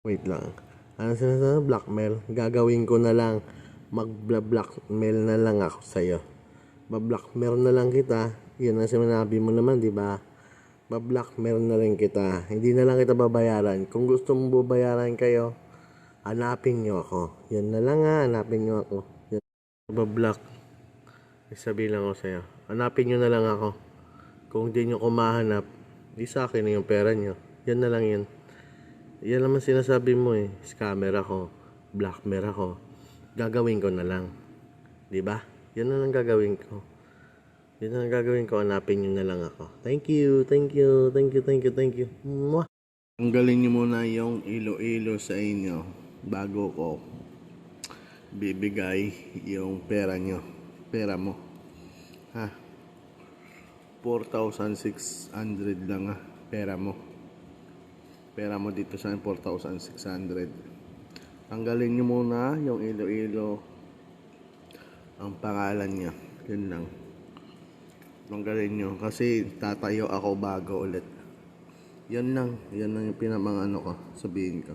Wait lang. Ano sinasabi? Blackmail? Gagawin ko na lang. Mag-blackmail na lang ako sa'yo. Ba-blackmail na lang kita. Yun ang sinabi mo naman, di ba? Ba-blackmail na rin kita. Hindi na lang kita babayaran. Kung gusto mo babayaran kayo, hanapin nyo ako. Yan na lang ha, hanapin nyo ako. Yan. Ba-block. Sabihin lang ako sa'yo. Hanapin nyo na lang ako. Kung di nyo ko mahanap, di sa akin na yung pera nyo. Yan na lang yun. Yan naman sinasabi mo eh. Scammer ako. Blackmail ako. Gagawin ko na lang. Di ba? Yan na lang gagawin ko. Yan na lang gagawin ko. Hanapin nyo na lang ako. Thank you. Thank you. Thank you. Thank you. Thank you. Mwah! Tanggalin nyo muna yung ilo-ilo sa inyo bago ko bibigay yung pera nyo. Pera mo. Ha? 4,600 lang ha. Pera mo. Pera mo dito sa 4,600. Tanggalin nyo muna yung ilo-ilo ang pangalan niya. Yun lang. Tanggalin nyo kasi tatayo ako bago ulit. Yan lang yung pinamang ano ko sabihin ko.